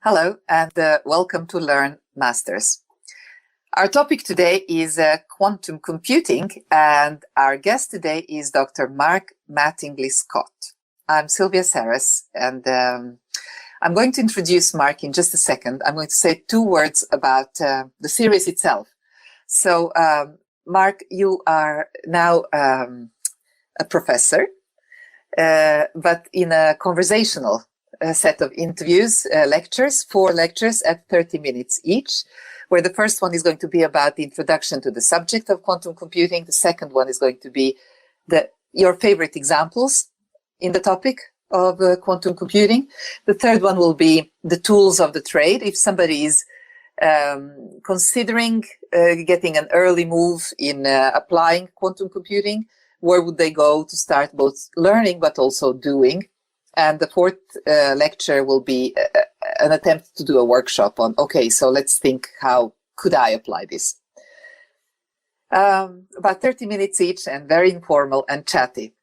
Hello and welcome to Learn Masters. Our topic today is quantum computing, and our guest today is Dr. Mark Mattingly Scott. I'm Silvija Saras, and I'm going to introduce Mark in just a second. I'm going to say 2 words about the series itself. So, Mark, you are now a professor, but in a conversational set of interviews, lectures, 4 lectures at 30 minutes each, where the first one is going to be about the introduction to the subject of quantum computing. The second one is going to be your favorite examples in the topic of quantum computing. The third one will be the tools of the trade. If somebody is considering getting an early move in applying quantum computing, where would they go to start both learning but also doing? And the 4th lecture will be an attempt to do a workshop on, okay, so let's think, how could I apply this? About 30 minutes each, and very informal and chatty.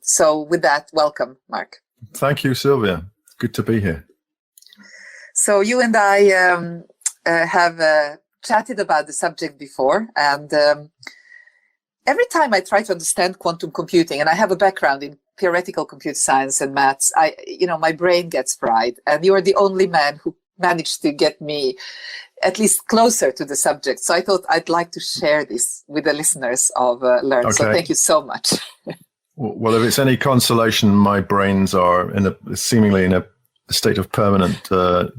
So with that, welcome, Mark. Thank you, Silvija. Good to be here. So you and I have chatted about the subject before, and every time I try to understand quantum computing, and I have a background in theoretical computer science and maths, my brain gets fried, and you are the only man who managed to get me at least closer to the subject. So I thought I'd like to share this with the listeners of Learn. Okay. So thank you so much. Well, if it's any consolation, my brains are seemingly in a state of permanent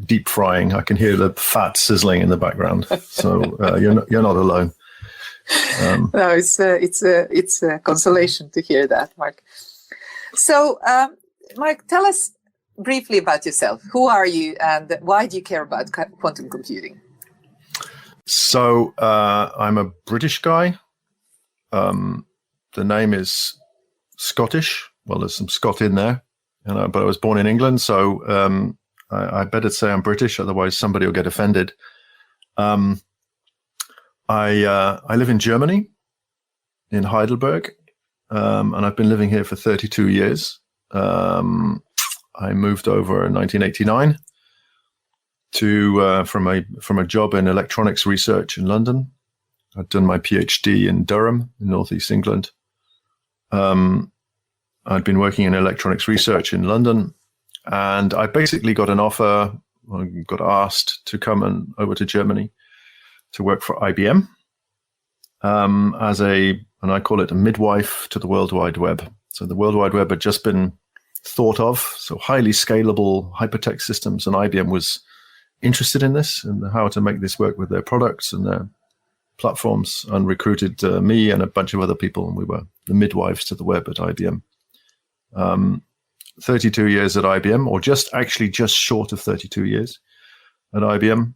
deep frying. I can hear the fat sizzling in the background. So you're not alone. No, it's a consolation to hear that, Mark. So, Mark, tell us briefly about yourself. Who are you, and why do you care about quantum computing? So, I'm a British guy. The name is Scottish. Well, there's some Scot in there, but I was born in England, so I better say I'm British, otherwise somebody will get offended. I live in Germany, in Heidelberg. And I've been living here for 32 years. I moved over in 1989 from a job in electronics research in London. I'd done my PhD in Durham, in northeast England. I'd been working in electronics research in London, and I basically got an offer. I got asked to come over to Germany to work for IBM as and I call it a midwife to the World Wide Web. So the World Wide Web had just been thought of, so highly scalable hypertext systems, and IBM was interested in this and how to make this work with their products and their platforms, and recruited me and a bunch of other people, and we were the midwives to the web at IBM. 32 years at IBM, or just short of 32 years at IBM,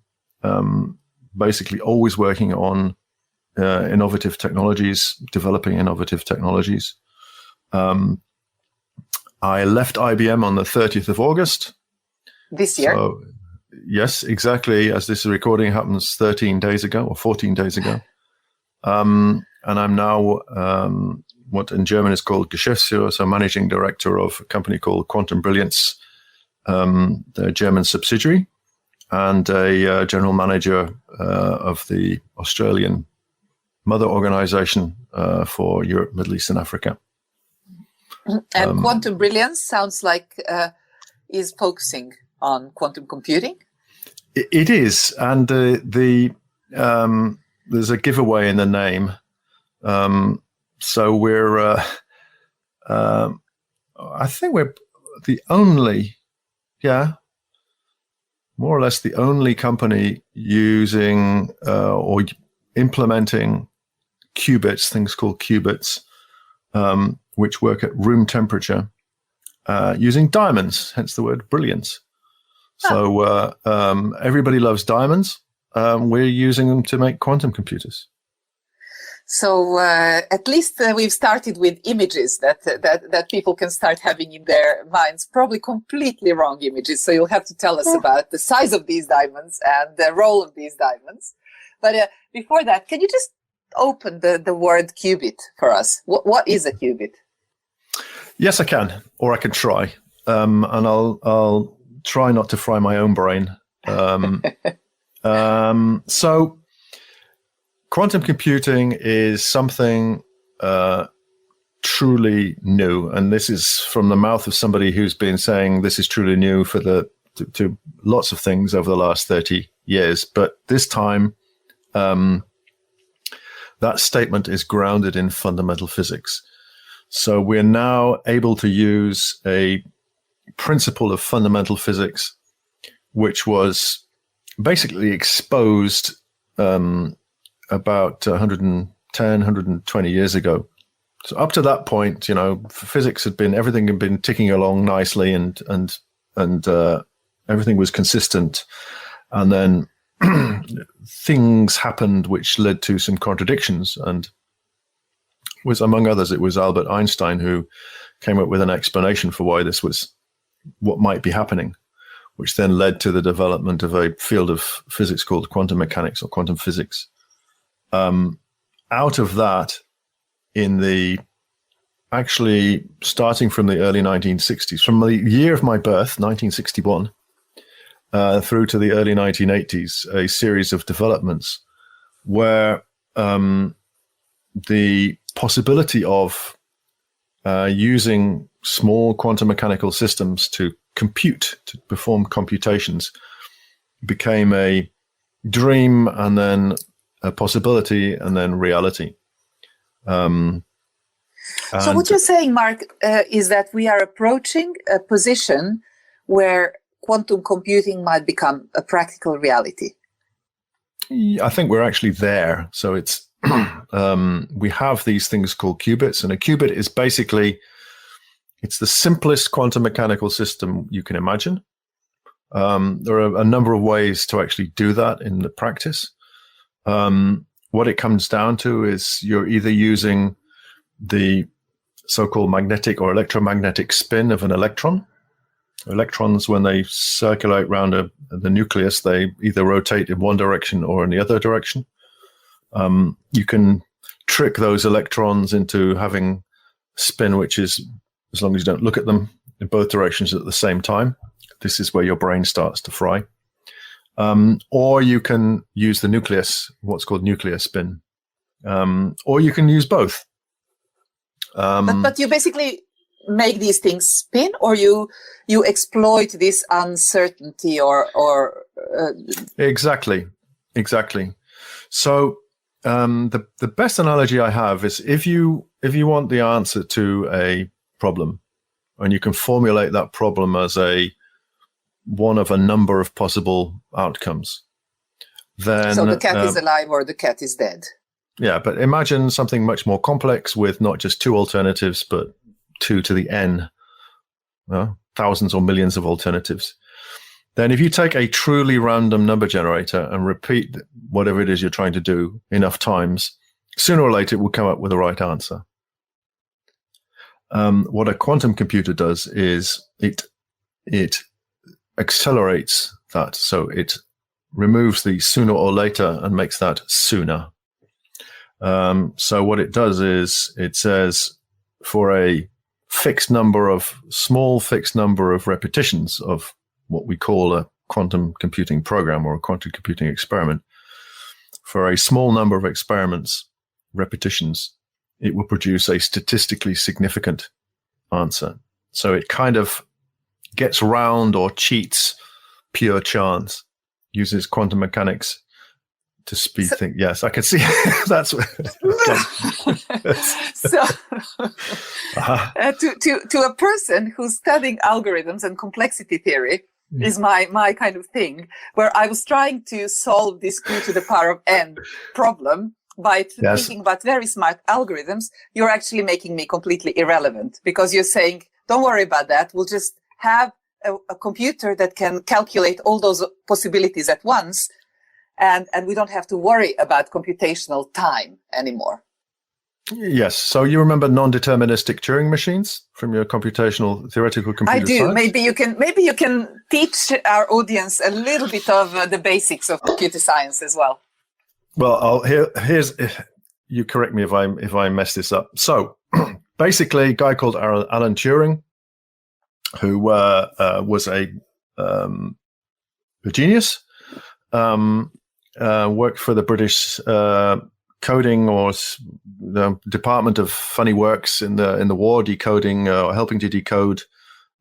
basically always working on innovative technologies, developing innovative technologies. I left IBM on the 30th of August. This year? So, yes, exactly. As this recording happens 13 days ago or 14 days ago. And I'm now what in German is called Geschäftsführer, so managing director of a company called Quantum Brilliance, their German subsidiary, and a general manager of the Australian mother organization for Europe, Middle East, and Africa. And Quantum Brilliance sounds like is focusing on quantum computing. It is, and there's a giveaway in the name. So we're, I think we're the only, more or less the only company using or implementing qubits, things called qubits, which work at room temperature, using diamonds, hence the word brilliance. So everybody loves diamonds. We're using them to make quantum computers. So at least we've started with images that people can start having in their minds, probably completely wrong images. So you'll have to tell us about the size of these diamonds and the role of these diamonds. But before that, can you just open the word qubit for us? What is a qubit? Yes, I can, or I can try. And I'll try not to fry my own brain So quantum computing is something truly new, and this is from the mouth of somebody who's been saying this is truly new for to lots of things over the last 30 years. But this time, that statement is grounded in fundamental physics. So we're now able to use a principle of fundamental physics, which was basically exposed about 110, 120 years ago. So up to that point, physics everything had been ticking along nicely, and everything was consistent. And then things happened which led to some contradictions, and was, among others, it was Albert Einstein who came up with an explanation for why this was what might be happening, which then led to the development of a field of physics called quantum mechanics or quantum physics. Out of that, actually starting from the early 1960s, from the year of my birth, 1961, through to the early 1980s, a series of developments where the possibility of using small quantum mechanical systems to perform computations became a dream, and then a possibility, and then reality. So what you're saying, Mark, is that we are approaching a position where quantum computing might become a practical reality. I think we're actually there. So it's we have these things called qubits, and a qubit is basically, it's the simplest quantum mechanical system you can imagine. There are a number of ways to actually do that in the practice. What it comes down to is you're either using the so-called magnetic or electromagnetic spin of an electron. Electrons, when they circulate around the nucleus, they either rotate in one direction or in the other direction. You can trick those electrons into having spin, which is, as long as you don't look at them, in both directions at the same time. This is where your brain starts to fry. Or you can use the nucleus, what's called nuclear spin. Or you can use both. But you basically make these things spin, or you exploit this uncertainty or Exactly. So the best analogy I have is if you want the answer to a problem, and you can formulate that problem as one of a number of possible outcomes, then so the cat is alive or the cat is dead. Yeah, but imagine something much more complex with not just two alternatives, but 2 to the n, thousands or millions of alternatives. Then if you take a truly random number generator and repeat whatever it is you're trying to do enough times, sooner or later it will come up with the right answer. What a quantum computer does is it accelerates that. So it removes the sooner or later and makes that sooner. So what it does is it says for a small fixed number of repetitions of what we call a quantum computing program or a quantum computing experiment, for a small number of repetitions, it will produce a statistically significant answer. So it kind of gets around or cheats pure chance, uses quantum mechanics to speed things. Yes, I can see that's what. So to a person who's studying algorithms and complexity theory is my kind of thing, where I was trying to solve this q to the power of n problem by thinking about very smart algorithms. You're actually making me completely irrelevant, because you're saying, don't worry about that. We'll just have a computer that can calculate all those possibilities at once. And we don't have to worry about computational time anymore. Yes. So you remember non-deterministic Turing machines from your computational theoretical computer science? I do. Science? Maybe you can teach our audience a little bit of the basics of computer science as well. Well, here's you correct me if I mess this up. So basically, a guy called Alan Turing, who was a a genius. Worked for the British coding or the Department of Funny Works in the war, decoding or helping to decode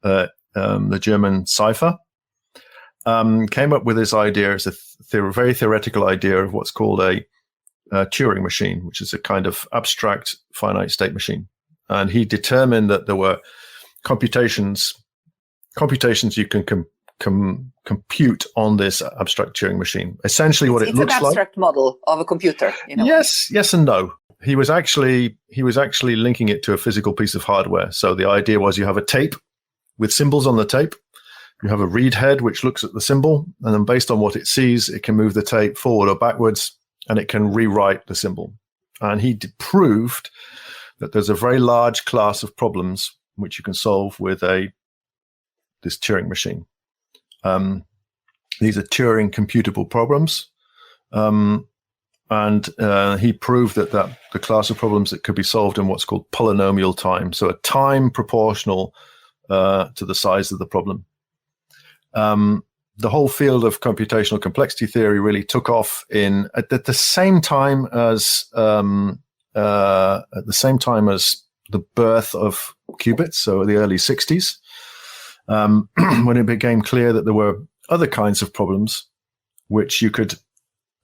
the German cipher. Came up with this idea. It's a very theoretical idea of what's called a Turing machine, which is a kind of abstract finite state machine. And he determined that there were computations you can compute on this abstract Turing machine. Essentially, what it looks like. It's an abstract model of a computer. Yes and no. He was actually linking it to a physical piece of hardware. So the idea was you have a tape with symbols on the tape. You have a read head which looks at the symbol, and then based on what it sees, it can move the tape forward or backwards, and it can rewrite the symbol. And he proved that there's a very large class of problems which you can solve with this Turing machine. These are Turing computable problems. And he proved that the class of problems that could be solved in what's called polynomial time. So a time proportional to the size of the problem. The whole field of computational complexity theory really took off at the same time as the birth of qubits, so the early 60s, when it became clear that there were other kinds of problems which you could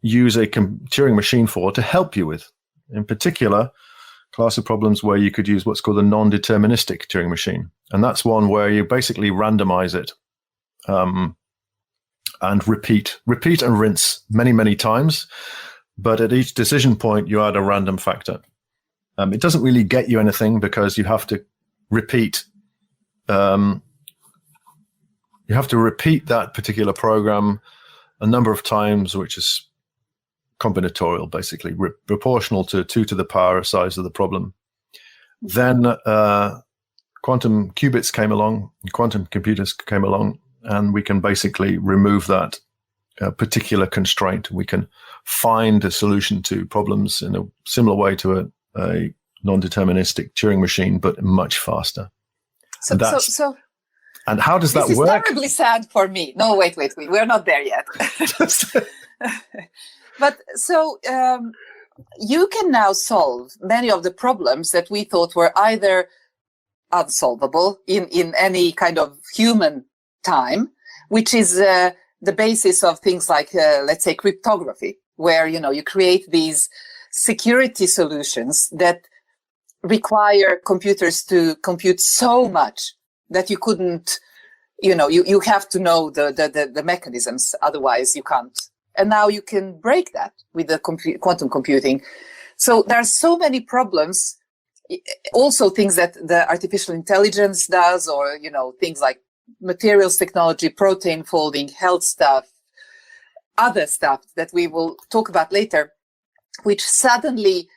use a Turing machine for to help you with. In particular, class of problems where you could use what's called a non-deterministic Turing machine. And that's one where you basically randomize it and repeat and rinse many, many times. But at each decision point, you add a random factor. It doesn't really get you anything because you have to repeat. You have to repeat that particular program a number of times, which is combinatorial, basically, proportional to 2 to the power size of the problem. Then quantum qubits came along, quantum computers came along, and we can basically remove that particular constraint. We can find a solution to problems in a similar way to a non-deterministic Turing machine, but much faster. And how does that work? This is terribly sad for me. No, wait. We're not there yet. But so you can now solve many of the problems that we thought were either unsolvable in any kind of human time, which is the basis of things like, let's say, cryptography, where, you create these security solutions that require computers to compute so much that you couldn't, you have to know the mechanisms, otherwise you can't. And now you can break that with the quantum computing. So there are so many problems, also things that the artificial intelligence does, or, things like materials technology, protein folding, health stuff, other stuff that we will talk about later, which suddenly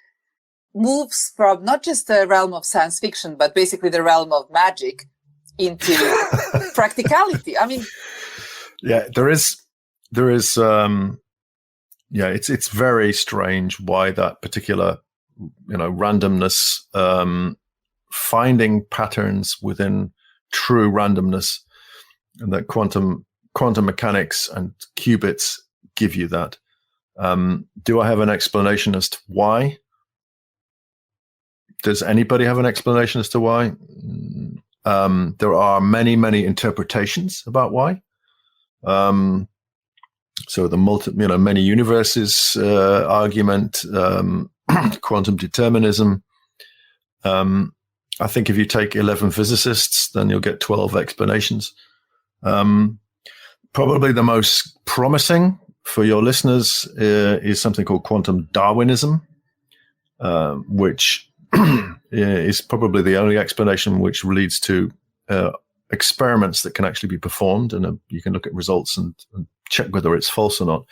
moves from not just the realm of science fiction, but basically the realm of magic into practicality. I mean, yeah, it's very strange why that particular, randomness, finding patterns within true randomness, and that quantum mechanics and qubits give you that. Do I have an explanation as to why? Does anybody have an explanation as to why? There are many, many interpretations about why. So the many universes argument, quantum determinism. I think if you take 11 physicists, then you'll get 12 explanations. Probably the most promising for your listeners is something called quantum Darwinism, which is probably the only explanation which leads to experiments that can actually be performed, and you can look at results and check whether it's false or not.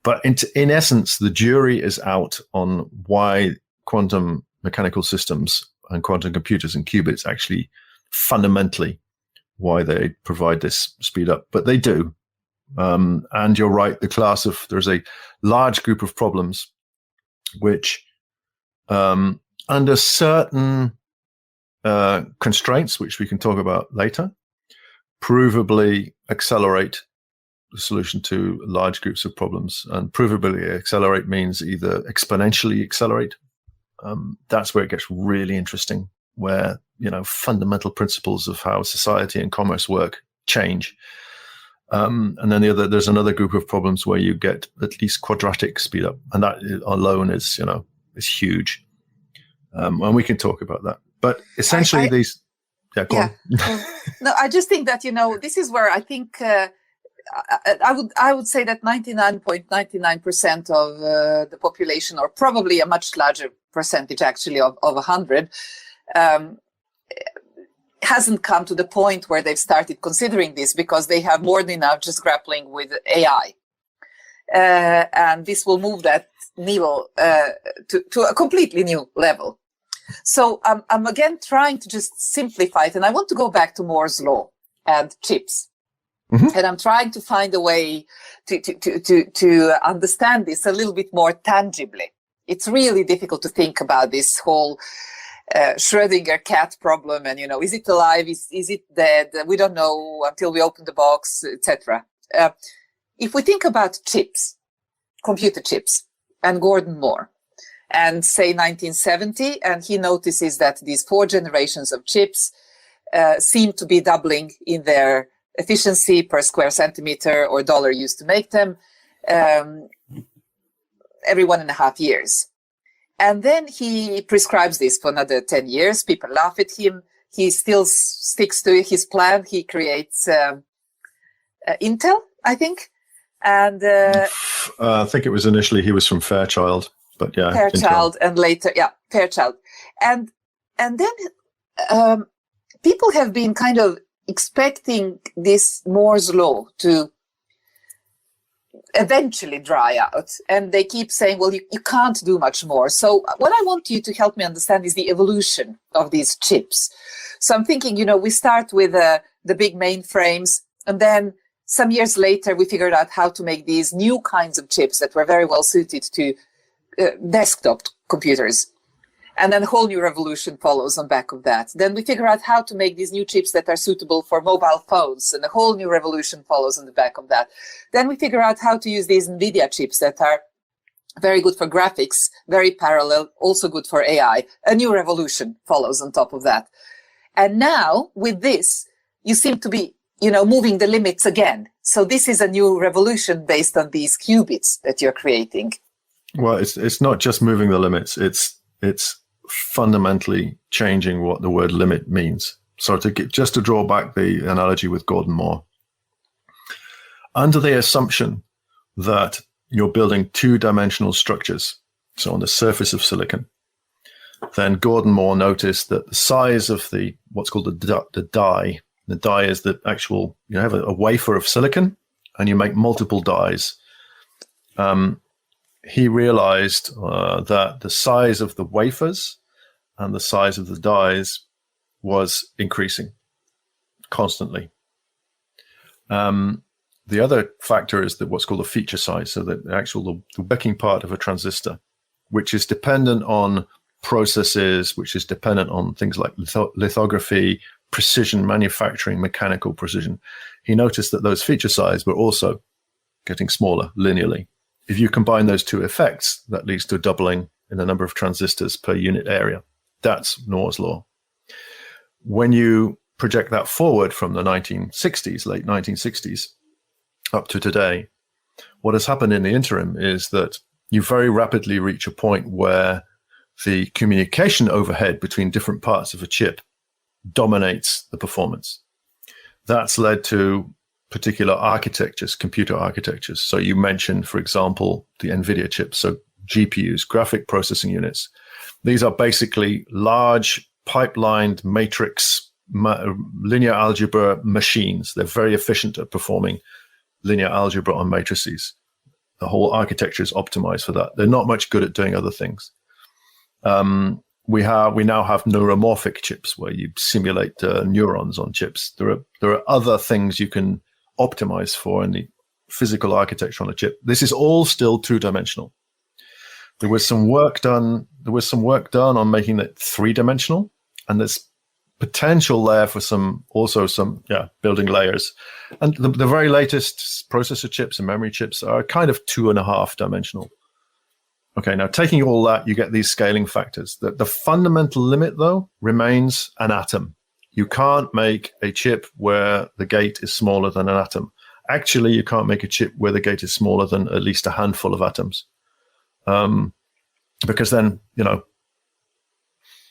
But in essence, the jury is out on why quantum mechanical systems and quantum computers and qubits actually fundamentally why they provide this speed up. But they do. And you're right, there's a large group of problems which under certain constraints, which we can talk about later, provably accelerate the solution to large groups of problems. And provability accelerate means either exponentially accelerate. That's where it gets really interesting, where, fundamental principles of how society and commerce work change. And then there's another group of problems where you get at least quadratic speed up, and that alone is huge. And we can talk about that. But essentially, go on. No, I just think that this is where I think I would say that 99.99% of the population, or probably a much larger percentage actually of 100, hasn't come to the point where they've started considering this, because they have more than enough just grappling with AI. And this will move that needle to a completely new level. So I'm again trying to just simplify it. And I want to go back to Moore's law and chips. Mm-hmm. And I'm trying to find a way to understand this a little bit more tangibly. It's really difficult to think about this whole Schrödinger cat problem, and is it alive? Is it dead? We don't know until we open the box, etc. If we think about chips, computer chips, and Gordon Moore, and say 1970, and he notices that these 4 generations of chips seem to be doubling in their efficiency per square centimeter or dollar used to make them every 1.5 years. And then he prescribes this for another 10 years. People laugh at him. He still sticks to his plan. He creates Intel, I think. And I think it was initially he was from Fairchild, but yeah. Fairchild, Intel. And later, Fairchild. And then people have been kind of expecting this Moore's law to eventually dry out, and they keep saying, well, you can't do much more. So what I want you to help me understand is the evolution of these chips. So I'm thinking, we start with the big mainframes, and then some years later we figured out how to make these new kinds of chips that were very well suited to desktop computers. And then a whole new revolution follows on back of that. Then we figure out how to make these new chips that are suitable for mobile phones, and a whole new revolution follows on the back of that. Then we figure out how to use these Nvidia chips that are very good for graphics, very parallel, also good for AI. A new revolution follows on top of that. And now with this, you seem to be, moving the limits again. So this is a new revolution based on these qubits that you're creating. Well, it's not just moving the limits. It's fundamentally changing what the word limit means. So just to draw back the analogy with Gordon Moore, under the assumption that you're building 2-dimensional structures, so on the surface of silicon, then Gordon Moore noticed that the size of what's called the die is the actual, you have a wafer of silicon and you make multiple dies. He realized that the size of the wafers and the size of the dies was increasing constantly. The other factor is what's called the feature size, so the working part of a transistor, which is dependent on processes, which is dependent on things like lithography, precision manufacturing, mechanical precision. He noticed that those feature size were also getting smaller linearly. If you combine those two effects, that leads to a doubling in the number of transistors per unit area. That's Moore's law. When you project that forward from the 1960s, late 1960s, up to today, what has happened in the interim is that you very rapidly reach a point where the communication overhead between different parts of a chip dominates the performance. That's led to particular architectures, computer architectures. So you mentioned, for example, the Nvidia chips, so GPUs, graphic processing units. These are basically large pipelined matrix linear algebra machines. They're very efficient at performing linear algebra on matrices. The whole architecture is optimized for that. They're not much good at doing other things. We now have neuromorphic chips where you simulate neurons on chips. There are other things you can optimize for in the physical architecture on a chip. This is all still 2-dimensional. There was some work done on making it 3-dimensional, and there's potential there for some building layers. And the very latest processor chips and memory chips are kind of 2.5 dimensional. Okay, now taking all that, you get these scaling factors. The fundamental limit, though, remains an atom. You can't make a chip where the gate is smaller than an atom. Actually, you can't make a chip where the gate is smaller than at least a handful of atoms. Because then,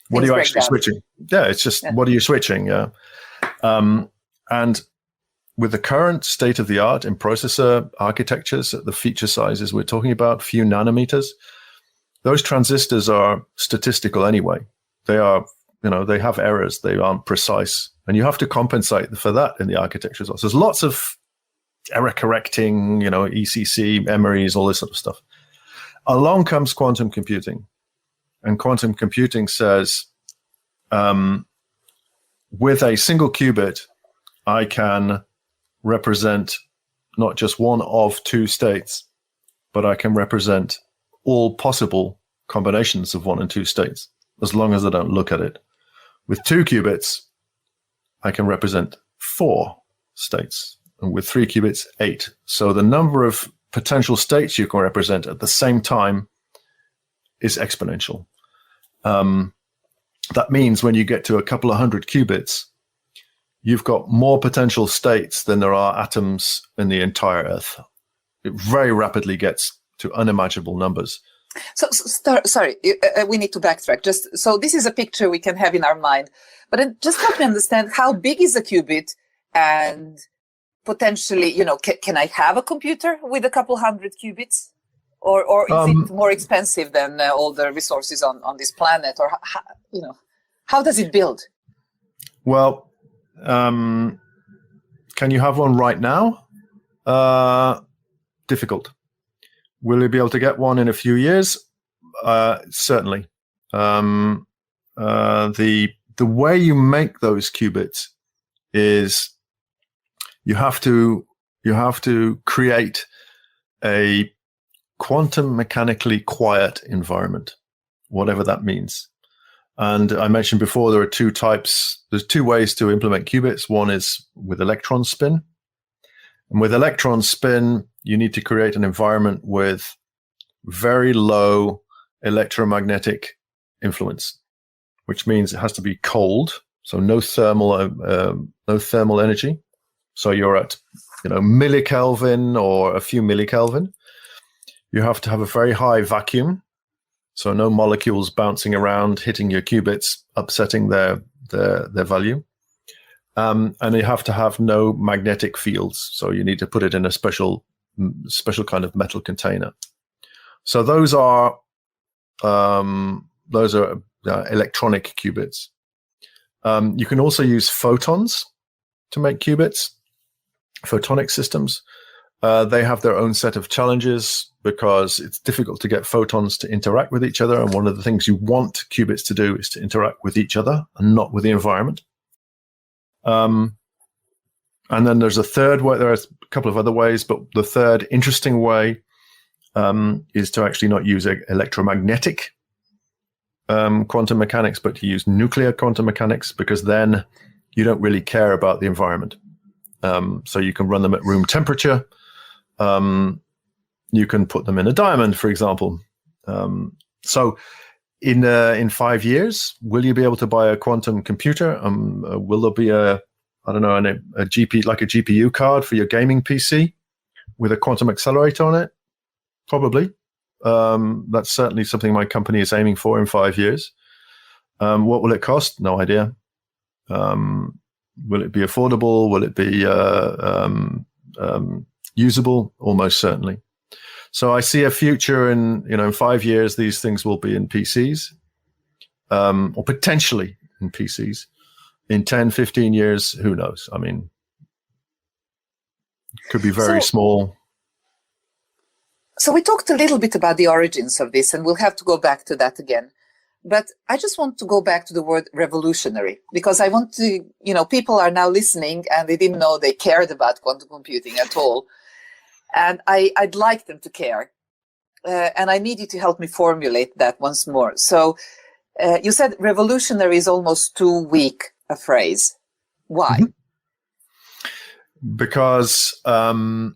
what are you actually switching? Yeah, it's just, what are you switching? Yeah. And with the current state of the art in processor architectures at the feature sizes we're talking about, few nanometers, those transistors are statistical anyway. They are, they have errors. They aren't precise. And you have to compensate for that in the architecture as well. So there's lots of error correcting, ECC, memories, all this sort of stuff. Along comes quantum computing. And quantum computing says, with a single qubit, I can represent not just one of two states, but I can represent all possible combinations of 1 and 2 states, as long as I don't look at it. With 2 qubits, I can represent 4 states, and with 3 qubits, 8. So the number of potential states you can represent at the same time is exponential. That means when you get to a couple of hundred qubits, you've got more potential states than there are atoms in the entire Earth. It very rapidly gets to unimaginable numbers. So sorry, we need to backtrack. Just so this is a picture we can have in our mind, but then just help me understand, how big is a qubit, and potentially, can I have a computer with a couple hundred qubits, or is it more expensive than all the resources on this planet, or how does it build? Well, can you have one right now? Difficult. Will you be able to get one in a few years? Certainly. The way you make those qubits is you have to create a quantum mechanically quiet environment, whatever that means. And I mentioned before, there are 2 types. There's 2 ways to implement qubits. One is with electron spin. And with electron spin, you need to create an environment with very low electromagnetic influence, which means it has to be cold, so no thermal energy. So you're at millikelvin or a few millikelvin. You have to have a very high vacuum, so no molecules bouncing around, hitting your qubits, upsetting their value. And you have to have no magnetic fields, so you need to put it in a special kind of metal container. So those are electronic qubits. You can also use photons to make qubits. Photonic Systems, they have their own set of challenges because it's difficult to get photons to interact with each other. And one of the things you want qubits to do is to interact with each other and not with the environment. And then there's a third way. There are a couple of other ways, but the third interesting way is to actually not use electromagnetic quantum mechanics, but to use nuclear quantum mechanics, because then you don't really care about the environment. So you can run them at room temperature. You can put them in a diamond, for example. So in 5 years, will you be able to buy a quantum computer? Will there be a GPU card for your gaming PC with a quantum accelerator on it? Probably. That's certainly something my company is aiming for in 5 years. What will it cost? No idea. Will it be affordable? Will it be usable? Almost certainly. So I see a future in 5 years, these things will be in PCs, or potentially in PCs. In 10, 15 years, who knows? I mean, could be very small. So we talked a little bit about the origins of this, and we'll have to go back to that again. But I just want to go back to the word revolutionary, because I want to, people are now listening and they didn't know they cared about quantum computing at all. And I'd like them to care. And I need you to help me formulate that once more. So you said revolutionary is almost too weak a phrase. Why? Because I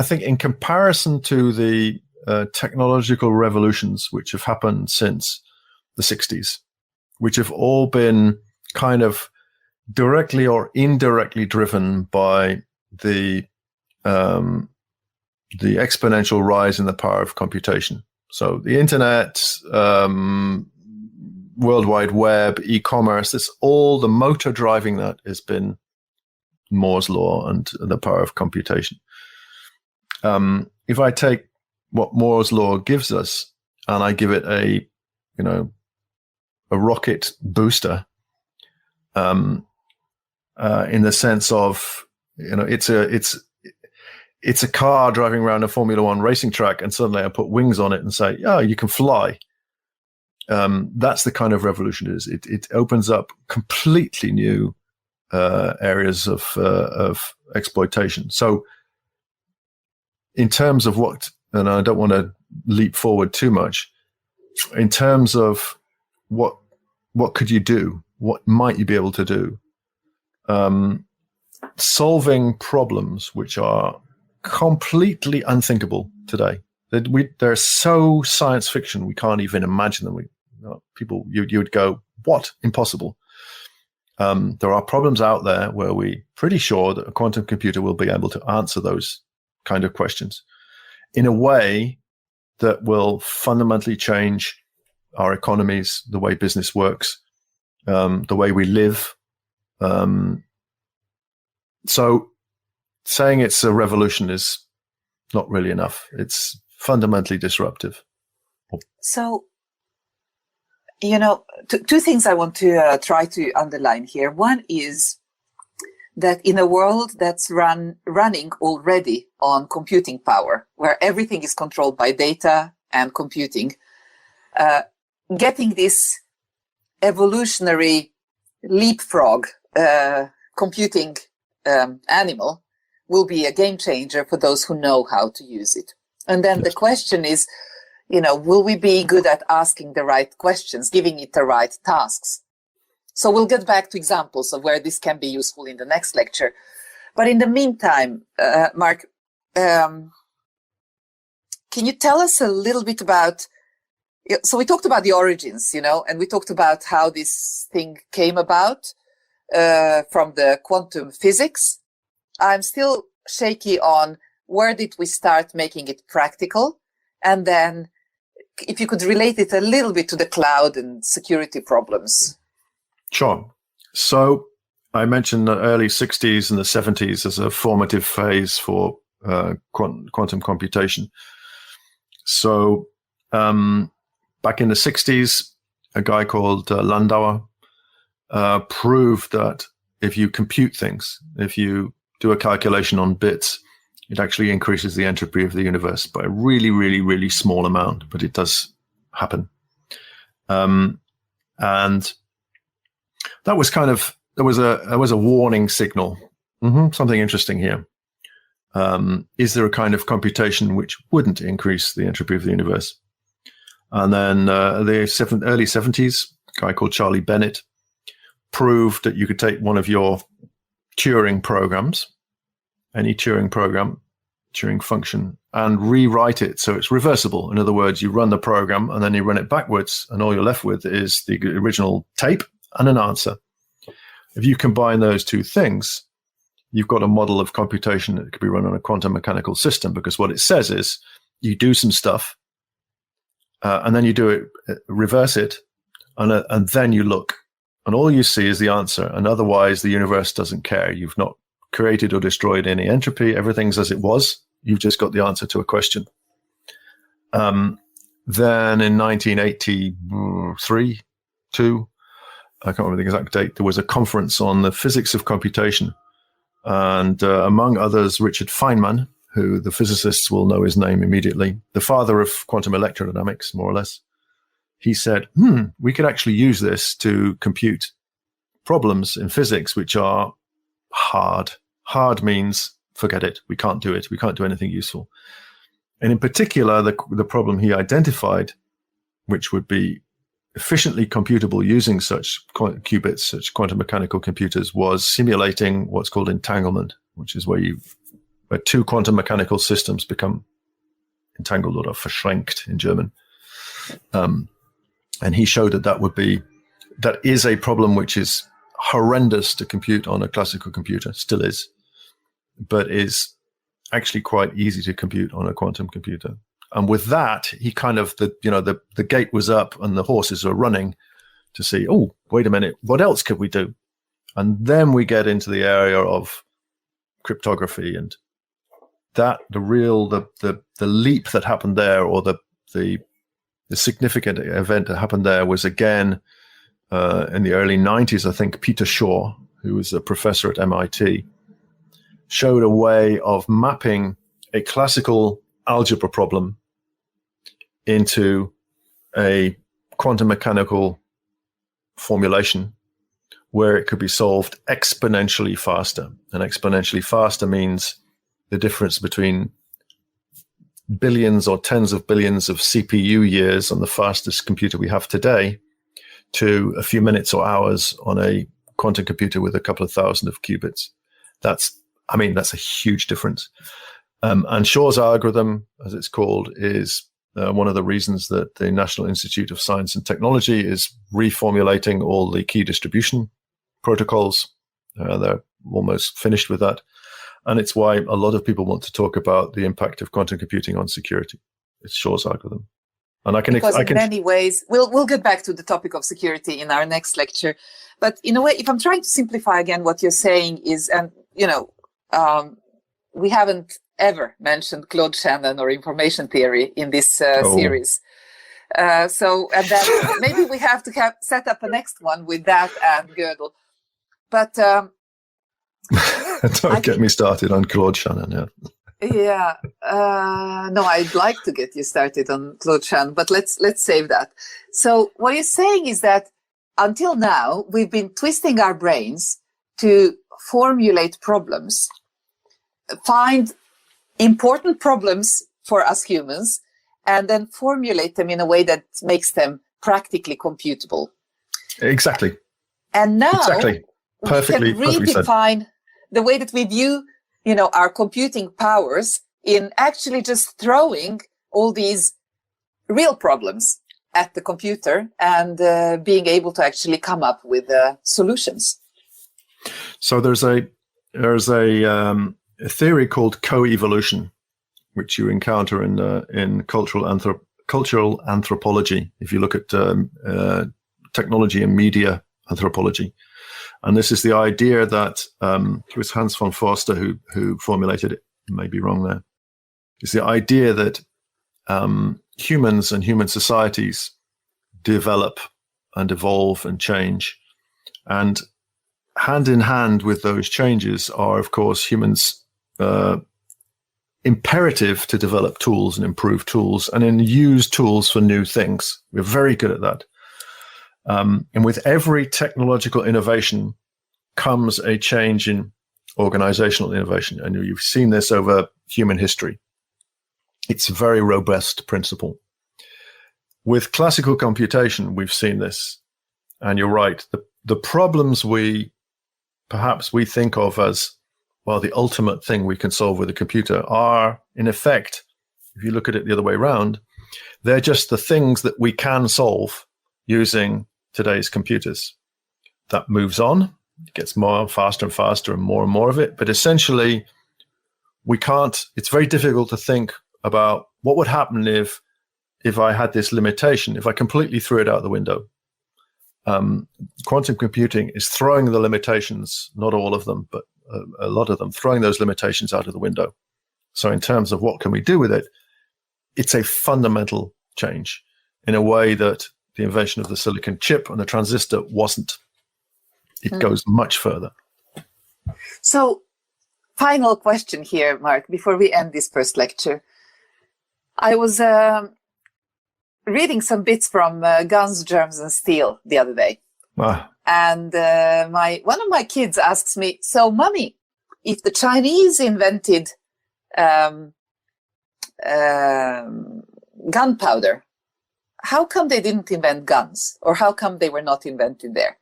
think in comparison to the technological revolutions which have happened since the 60s, which have all been kind of directly or indirectly driven by the exponential rise in the power of computation. So the internet, World Wide Web, e-commerce, it's all the motor driving that has been Moore's law and the power of computation. If I take what Moore's law gives us and I give it a rocket booster, in the sense of, it's a car driving around a Formula One racing track, and suddenly I put wings on it and say, "Oh, you can fly." That's the kind of revolution it is. It opens up completely new areas of exploitation. So, in terms of what, and I don't want to leap forward too much, in terms of what could you do? What might you be able to do? Solving problems which are completely unthinkable today. They're so science fiction we can't even imagine them. People, you would go, what? Impossible. There are problems out there where we're pretty sure that a quantum computer will be able to answer those kind of questions in a way that will fundamentally change our economies, the way business works, the way we live. So saying it's a revolution is not really enough. It's fundamentally disruptive. So, two things I want to try to underline here. One is that in a world that's running already on computing power, where everything is controlled by data and computing, getting this evolutionary leapfrog computing animal will be a game changer for those who know how to use it. And then the question is, will we be good at asking the right questions, giving it the right tasks? So we'll get back to examples of where this can be useful in the next lecture. But in the meantime, Mark, can you tell us a little bit about, so we talked about the origins, and we talked about how this thing came about from the quantum physics. I'm still shaky on where did we start making it practical, and then if you could relate it a little bit to the cloud and security problems. Sure. So I mentioned the early 60s and the 70s as a formative phase for quantum computation. So back in the 60s, a guy called Landauer proved that if you compute things, if you do a calculation on bits, it actually increases the entropy of the universe by a really, really, really small amount, but it does happen. And that was there was a warning signal. Something interesting here. Is there a kind of computation which wouldn't increase the entropy of the universe? And then the early 70s, a guy called Charlie Bennett proved that you could take one of your Turing programs, any Turing program, Turing function, and rewrite it so it's reversible. In other words, you run the program and then you run it backwards, and all you're left with is the original tape and an answer. If you combine those two things, you've got a model of computation that could be run on a quantum mechanical system, because what it says is you do some stuff and then you do it, reverse it, and then you look, and all you see is the answer, and otherwise the universe doesn't care. You've not created or destroyed any entropy. Everything's as it was. You've just got the answer to a question. Then in 1983, I can't remember the exact date, there was a conference on the physics of computation. And among others, Richard Feynman, who the physicists will know his name immediately, the father of quantum electrodynamics, more or less, he said, we could actually use this to compute problems in physics which are hard. Hard means forget it. We can't do it. We can't do anything useful. And in particular, the problem he identified, which would be efficiently computable using such qubits, such quantum mechanical computers, was simulating what's called entanglement, which is where two quantum mechanical systems become entangled, or verschränkt in German. And he showed that is a problem which is horrendous to compute on a classical computer, still is, but is actually quite easy to compute on a quantum computer. And with that, he kind of, the gate was up and the horses are running to see, oh, wait a minute, what else could we do? And then we get into the area of cryptography, and that the leap that happened there, or the significant event that happened there, was again in the early 90s. I think Peter Shaw, who was a professor at MIT, showed a way of mapping a classical algebra problem into a quantum mechanical formulation where it could be solved exponentially faster. And exponentially faster means the difference between billions or tens of billions of CPU years on the fastest computer we have today to a few minutes or hours on a quantum computer with a couple of thousand of qubits. That's a huge difference. And Shaw's algorithm, as it's called, is one of the reasons that the National Institute of Science and Technology is reformulating all the key distribution protocols. They're almost finished with that. And it's why a lot of people want to talk about the impact of quantum computing on security. It's Shaw's algorithm. And in many ways, we'll get back to the topic of security in our next lecture. But in a way, if I'm trying to simplify again, what you're saying is, and we haven't ever mentioned Claude Shannon or information theory in this series. And then maybe we have to set up a next one with that and Gödel. But don't get me started on Claude Shannon. Yeah. No, I'd like to get you started on Claude Shannon, but let's save that. So what you're saying is that until now, we've been twisting our brains to formulate problems, find important problems for us humans, and then formulate them in a way that makes them practically computable. Exactly. And now Perfectly, we can redefine the way that we view, our computing powers in actually just throwing all these real problems at the computer and being able to actually come up with solutions. So there's a theory called co-evolution, which you encounter in cultural anthropology. If you look at technology and media anthropology, and this is the idea that it was Hans von Forster who formulated it. May be wrong there. It's the idea that humans and human societies develop and evolve and change, and hand in hand with those changes are, of course, humans' imperative to develop tools and improve tools and then use tools for new things. We're very good at that. And with every technological innovation comes a change in organizational innovation. And you've seen this over human history. It's a very robust principle. With classical computation, we've seen this. And you're right. The problems we think of as, well, the ultimate thing we can solve with a computer are, in effect, if you look at it the other way around, they're just the things that we can solve using today's computers. That moves on, it gets faster and faster and more of it. But essentially, it's very difficult to think about what would happen if I had this limitation, if I completely threw it out the window. Quantum computing is throwing the limitations, not all of them, but a lot of them, throwing those limitations out of the window. So in terms of what can we do with it, it's a fundamental change in a way that the invention of the silicon chip and the transistor wasn't. It goes much further. So, final question here, Mark, before we end this first lecture. I was reading some bits from Guns, Germs and Steel the other day. And one of my kids asks me, so Mommy, if the Chinese invented gunpowder, how come they didn't invent guns, or how come they were not invented there?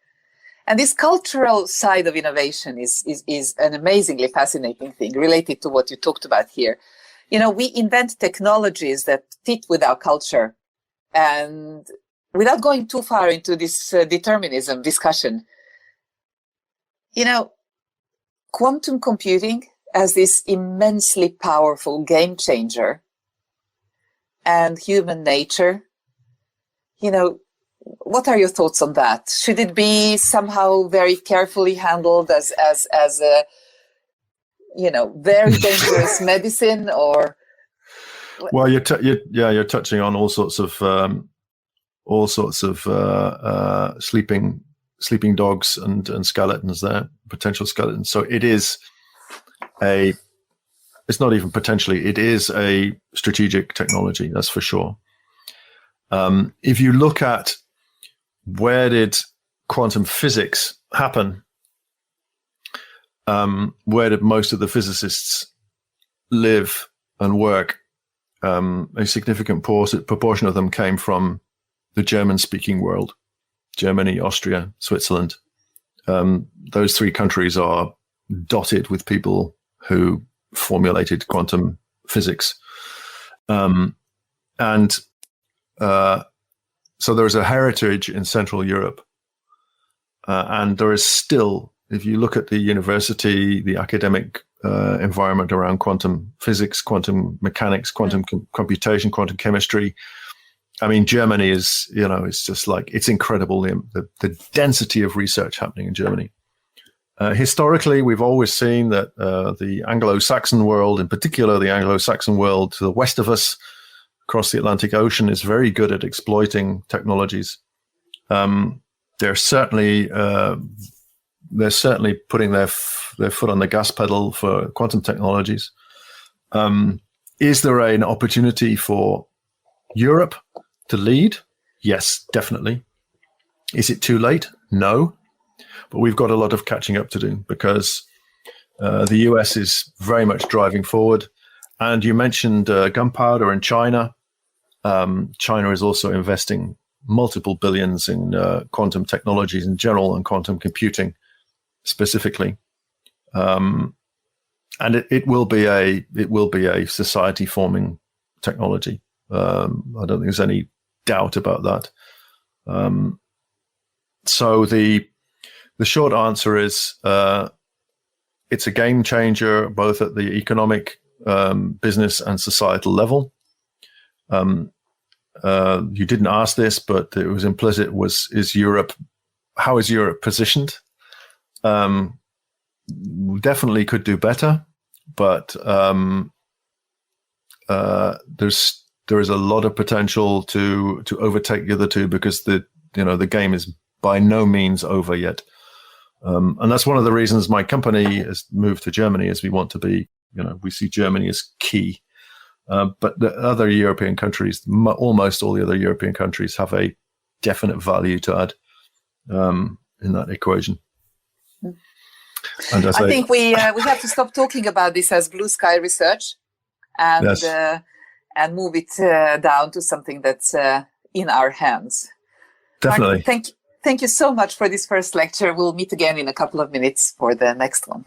And this cultural side of innovation is an amazingly fascinating thing related to what you talked about here. We invent technologies that fit with our culture. And without going too far into this determinism discussion, quantum computing as this immensely powerful game changer and human nature, what are your thoughts on that? Should it be somehow very carefully handled as a, very dangerous medicine, or? Well, you're touching on all sorts of sleeping dogs and skeletons there, potential skeletons. So it's not even potentially, it is a strategic technology, that's for sure. If you look at where did quantum physics happen, where did most of the physicists live and work, a significant proportion of them came from the German-speaking world, Germany, Austria, Switzerland. Those three countries are dotted with people who formulated quantum physics. So there is a heritage in Central Europe. And there is still, if you look at the university, the academic environment around quantum physics, quantum mechanics, quantum computation, quantum chemistry, Germany is, it's just like, it's incredible, the density of research happening in Germany. Historically, we've always seen that the Anglo-Saxon world, in particular the Anglo-Saxon world to the west of us, across the Atlantic Ocean, is very good at exploiting technologies. They're certainly putting their foot on the gas pedal for quantum technologies. Is there an opportunity for Europe to lead? Yes, definitely. Is it too late? No. But we've got a lot of catching up to do, because the US is very much driving forward. And you mentioned gunpowder in China. China is also investing multiple billions in quantum technologies in general and quantum computing specifically. And it will be a society forming technology. I don't think there's any doubt about that. So the short answer is it's a game changer both at the economic, business and societal level. You didn't ask this, but it was implicit. How is Europe positioned? Definitely could do better, but there is a lot of potential to overtake the other two, because the game is by no means over yet. And that's one of the reasons my company has moved to Germany, is we want to be, we see Germany as key. But the other European countries, almost all the other European countries, have a definite value to add in that equation. And I think we have to stop talking about this as blue sky research and yes. And move it down to something that's in our hands. Definitely. Mark, thank you so much for this first lecture. We'll meet again in a couple of minutes for the next one.